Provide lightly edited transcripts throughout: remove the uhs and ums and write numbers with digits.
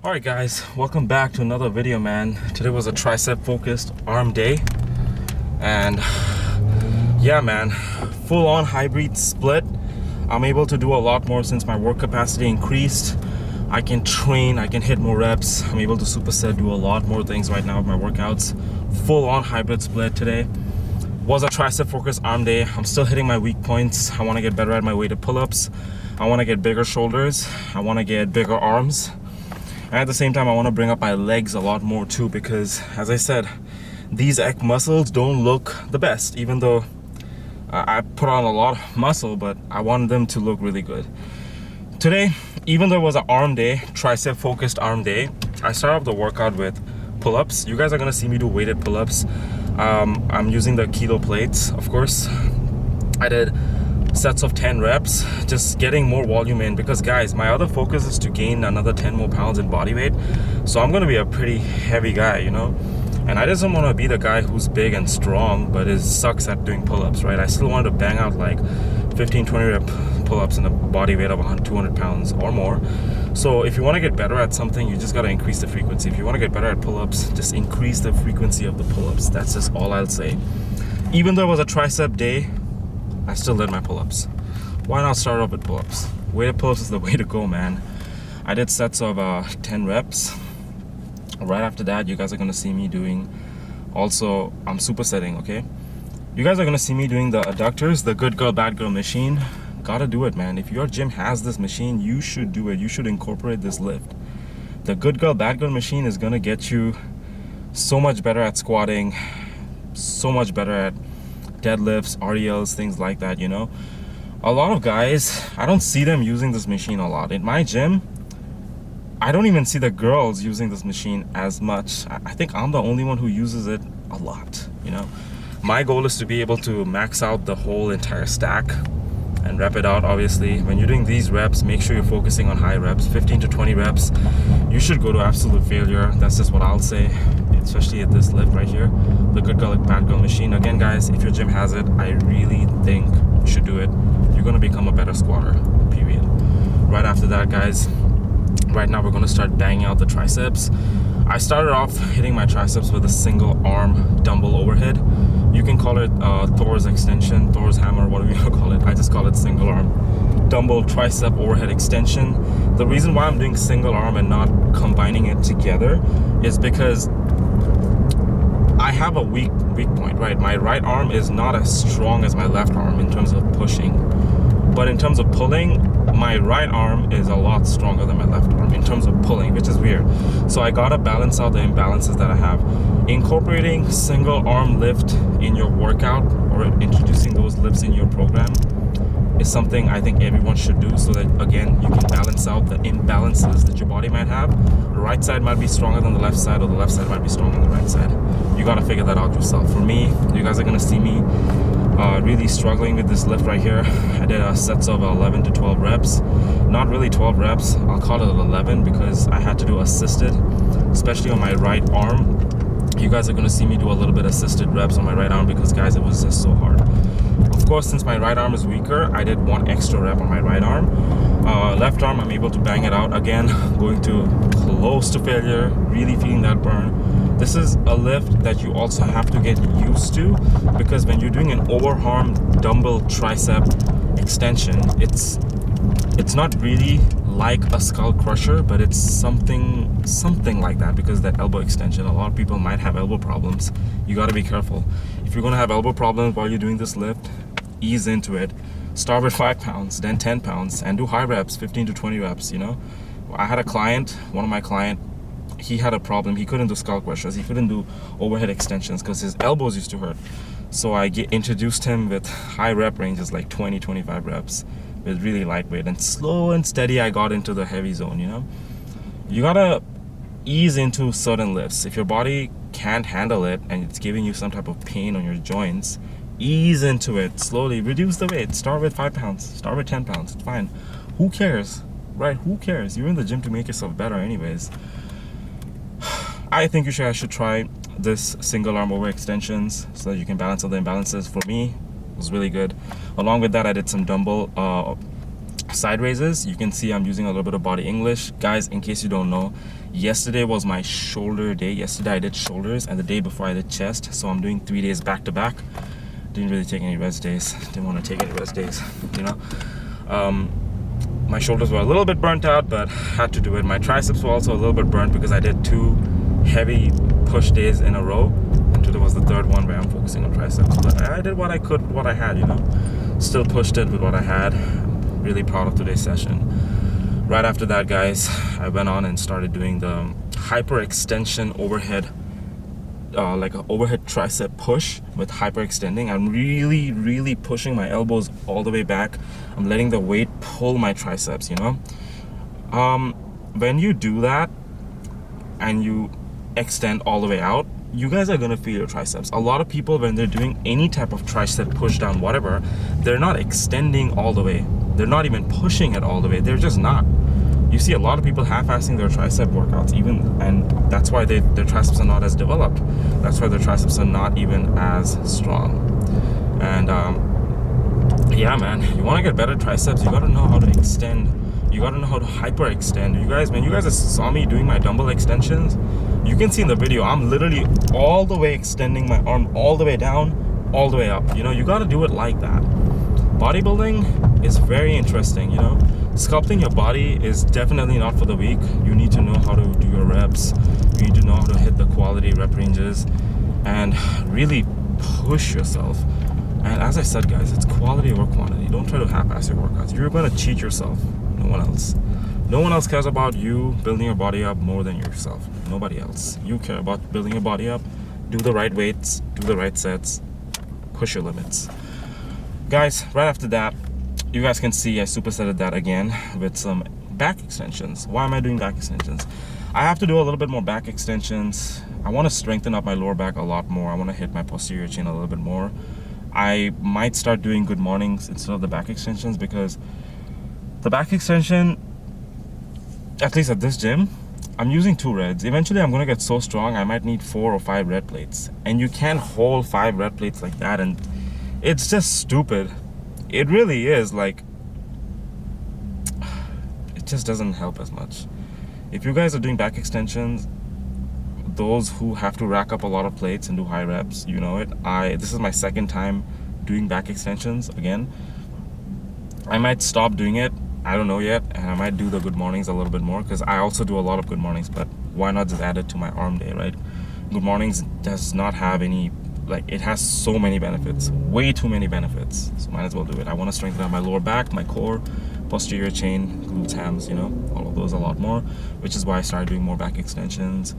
Alright guys, welcome back to another video, man. Today was a tricep focused arm day, and yeah man, full on hybrid split. I'm able to do a lot more since my work capacity increased. I can train, I can hit more reps. I'm able to superset, do a lot more things right now with my workouts. Full on hybrid split today. Was a tricep focused arm day. I'm still hitting my weak points. I want to get better at my weighted pull-ups. I want to get bigger shoulders. I want to get bigger arms. And at the same time, I want to bring up my legs a lot more too, because as I said, these neck muscles don't look the best, even though I put on a lot of muscle, but I want them to look really good. Today, even though it was an arm day, tricep focused arm day, I started off the workout with pull-ups. You guys are gonna see me do weighted pull-ups. I'm using the kilo plates, of course. I did sets of 10 reps, just getting more volume in, because guys, my other focus is to gain another 10 more pounds in body weight. So I'm gonna be a pretty heavy guy, you know, and I just don't want to be the guy who's big and strong but sucks at doing pull-ups, right? I still want to bang out like 15-20 rep pull-ups in a body weight of 200 pounds or more. So if you want to get better at something, you just got to increase the frequency. If you want to get better at pull-ups, just increase the frequency of the pull-ups. That's just all I'll say. Even though it was a tricep day, I still did my pull-ups. Why not start off with pull-ups? Weighted pull-ups is the way to go, man. I did sets of 10 reps. Right after that, you guys are gonna see me doing, also, I'm supersetting, okay? You guys are gonna see me doing the adductors, the good girl, bad girl machine. Gotta do it, man. If your gym has this machine, you should do it. You should incorporate this lift. The good girl, bad girl machine is gonna get you so much better at squatting, so much better at deadlifts, RDLs, things like that, you know. A lot of guys, I don't see them using this machine a lot. In my gym, I don't even see the girls using this machine as much. I think I'm the only one who uses it a lot, you know. My goal is to be able to max out the whole entire stack and rep it out. Obviously, when you're doing these reps, make sure you're focusing on high reps, 15 to 20 reps. You should go to absolute failure. That's just what I'll say, especially at this lift right here, the good girl, bad girl machine. Again, guys, if your gym has it, I really think you should do it. You're gonna become a better squatter, period. Right after that, guys, right now we're gonna start banging out the triceps. I started off hitting my triceps with a single arm dumbbell overhead. You can call it Thor's extension, Thor's hammer, whatever you want to call it. I just call it single arm dumbbell tricep overhead extension. The reason why I'm doing single arm and not combining it together is because I have a weak point, right? My right arm is not as strong as my left arm in terms of pushing, but in terms of pulling, my right arm is a lot stronger than my left arm in terms of pulling, which is weird. So I gotta balance out the imbalances that I have. Incorporating single arm lift in your workout or introducing those lifts in your program is something I think everyone should do, so that again you can balance out the imbalances that your body might have. The right side might be stronger than the left side, or the left side might be stronger than the right side. You gotta figure that out yourself. For me, you guys are gonna see me really struggling with this lift right here. I did sets of 11 to 12 reps. Not really 12 reps, I'll call it 11 because I had to do assisted, especially on my right arm. You guys are gonna see me do a little bit assisted reps on my right arm because, guys, it was just so hard. Of course, since my right arm is weaker, I did one extra rep on my right arm. Left arm, I'm able to bang it out. Again, going to close to failure, really feeling that burn. This is a lift that you also have to get used to, because when you're doing an overarm dumbbell tricep extension, it's not really like a skull crusher, but it's something like that, because that elbow extension, a lot of people might have elbow problems. You got to be careful. If you're going to have elbow problems while you're doing this lift, ease into it. Start with 5 pounds, then 10 pounds, and do high reps, 15 to 20 reps, you know. I had a client, one of my clients, he had a problem. He couldn't do skull crushers. He couldn't do overhead extensions because his elbows used to hurt. So I introduced him with high rep ranges, like 20, 25 reps with really lightweight, and slow and steady I got into the heavy zone, you know. You gotta ease into certain lifts. If your body can't handle it and it's giving you some type of pain on your joints, ease into it slowly. Reduce the weight. Start with 5 pounds. Start with 10 pounds. It's fine. Who cares, right? Who cares? You're in the gym to make yourself better anyways. I think you should try this single arm over extensions so that you can balance out the imbalances. For me, it was really good. Along with that, I did some dumbbell side raises. You can see I'm using a little bit of body English. Guys, in case you don't know, yesterday was my shoulder day. Yesterday I did shoulders, and the day before I did chest. So I'm doing 3 days back to back. Didn't really take any rest days. Didn't want to take any rest days, you know. My shoulders were a little bit burnt out, but had to do it. My triceps were also a little bit burnt because I did 2 heavy push days in a row. And today was the 3rd one where I'm focusing on triceps. But I did what I could, what I had, you know. Still pushed it with what I had. Really proud of today's session. Right after that, guys, I went on and started doing the hyperextension overhead, like an overhead tricep push with hyperextending. I'm really pushing my elbows all the way back. I'm letting the weight pull my triceps, you know. When you do that and you extend all the way out, you guys are gonna feel your triceps. A lot of people, when they're doing any type of tricep push down, whatever, they're not extending all the way. They're not even pushing it all the way. They're just not. You see a lot of people half-assing their tricep workouts, and that's why their triceps are not as developed. That's why their triceps are not even as strong. And yeah, man, you want to get better triceps, you got to know how to extend. You got to know how to hyperextend. You guys, when you guys saw me doing my dumbbell extensions, you can see in the video, I'm literally all the way extending my arm all the way down, all the way up. You know, you got to do it like that. Bodybuilding is very interesting, you know. Sculpting your body is definitely not for the weak. You need to know how to do your reps. You need to know how to hit the quality rep ranges and really push yourself. And as I said, guys, it's quality over quantity. Don't try to half-ass your workouts. You're going to cheat yourself. No one else. No one else cares about you building your body up more than yourself. Nobody else. You care about building your body up. Do the right weights. Do the right sets. Push your limits. Guys, right after that, you guys can see I supersetted that again with some back extensions. Why am I doing back extensions? I have to do a little bit more back extensions. I want to strengthen up my lower back a lot more. I want to hit my posterior chain a little bit more. I might start doing good mornings instead of the back extensions, because the back extension, at least at this gym, I'm using 2 reds. Eventually I'm going to get so strong I might need 4 or 5 red plates. And you can't hold 5 red plates like that, and it's just stupid. It really is. Like, it just doesn't help as much. If you guys are doing back extensions, those who have to rack up a lot of plates and do high reps, you know it. This is my 2nd time doing back extensions again. I might stop doing it, I don't know yet, and I might do the good mornings a little bit more, because I also do a lot of good mornings. But why not just add it to my arm day, right? Good mornings does not have any, like, it has so many benefits, way too many benefits, so might as well do it. I want to strengthen up my lower back, my core, posterior chain, glutes, hams, you know, all of those a lot more, which is why I started doing more back extensions.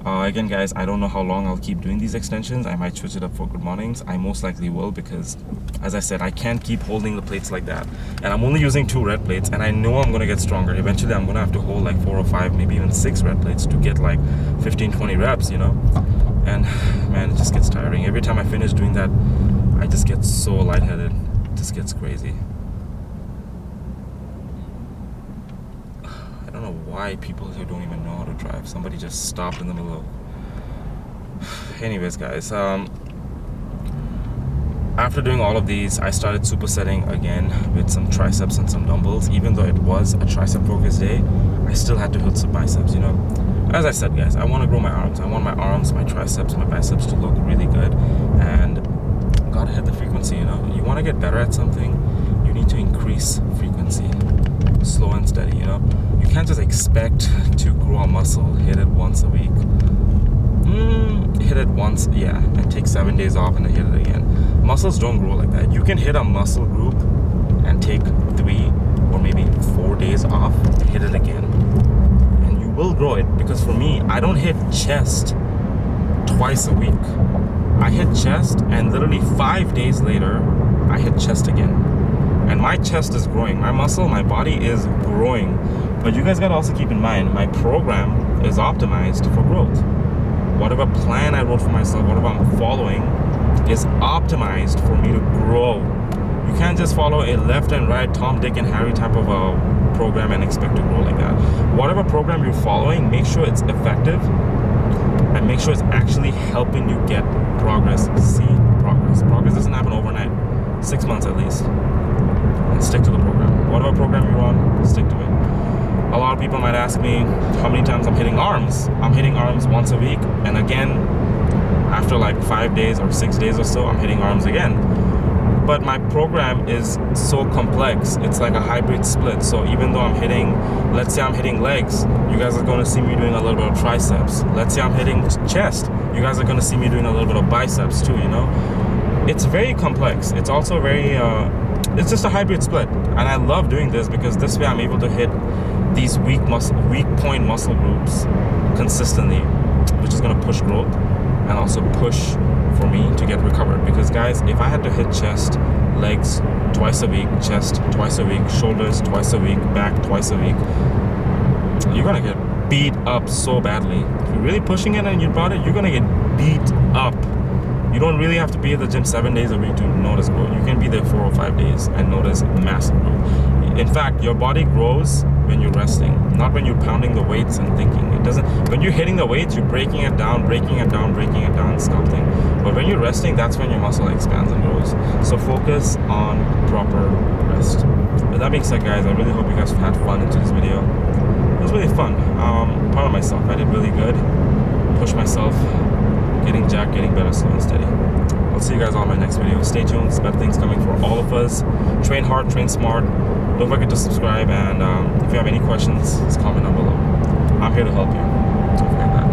Again, guys, I don't know how long I'll keep doing these extensions. I might switch it up for good mornings. I most likely will, because, as I said, I can't keep holding the plates like that. And I'm only using 2 red plates, and I know I'm going to get stronger. Eventually, I'm going to have to hold like 4 or 5, maybe even 6 red plates to get like 15, 20 reps, you know. And man, it just gets tiring. Every time I finish doing that, I just get so lightheaded. It just gets crazy. I don't know why people here don't even know how to drive. Somebody just stopped in the middle of... Anyways, guys, after doing all of these, I started supersetting again with some triceps and some dumbbells. Even though it was a tricep focused day, I still had to hit some biceps, you know. As I said, guys, I want to grow my arms. I want my arms, my triceps, my biceps to look really good, and gotta hit the frequency, you know. You want to get better at something, you need to increase frequency, slow and steady, you know. You can't just expect to grow a muscle, hit it once a week. Hit it once, yeah, and take 7 days off and then hit it again. Muscles don't grow like that. You can hit a muscle group and take 3 or maybe 4 days off and hit it again. And you will grow it, because for me, I don't hit chest twice a week. I hit chest, and literally 5 days later, I hit chest again. And my chest is growing. My muscle, my body is growing. But you guys gotta also keep in mind, my program is optimized for growth. Whatever plan I wrote for myself, whatever I'm following, is optimized for me to grow. You can't just follow a left and right Tom, Dick, and Harry type of a program and expect to grow like that. Whatever program you're following, make sure it's effective and make sure it's actually helping you get progress. See progress. Progress doesn't happen overnight. 6 months at least. And stick to the program. Whatever program you're on, stick to it. A lot of people might ask me how many times I'm hitting arms. I'm hitting arms once a week, and again after like 5 days or 6 days or so, I'm hitting arms again. But my program is so complex. It's like a hybrid split. So even though I'm hitting, let's say I'm hitting legs, you guys are going to see me doing a little bit of triceps. Let's say I'm hitting chest, you guys are going to see me doing a little bit of biceps too, you know. It's very complex. It's also very it's just a hybrid split, and I love doing this because this way I'm able to hit these weak point muscle groups consistently, which is going to push growth and also push for me to get recovered. Because guys, if I had to hit chest, legs twice a week, chest twice a week, shoulders twice a week, back twice a week, you're gonna get beat up so badly. If you're really pushing it and you brought it, you're gonna get beat up. You don't really have to be at the gym 7 days a week to notice growth. You can be there 4 or 5 days and notice massive growth. In fact, your body grows when you're resting, not when you're pounding the weights and thinking. It doesn't. When you're hitting the weights, you're breaking it down, stop thing. But when you're resting, that's when your muscle expands and grows. So focus on proper rest. With that being said, guys, I really hope you guys had fun into this video. It was really fun. Proud of myself. I did really good. Pushed myself, getting jacked, getting better, slow and steady. I'll see you guys on my next video. Stay tuned. There's better things coming for all of us. Train hard, train smart. Don't forget to subscribe, and if you have any questions, just comment down below. I'm here to help you. Don't forget that.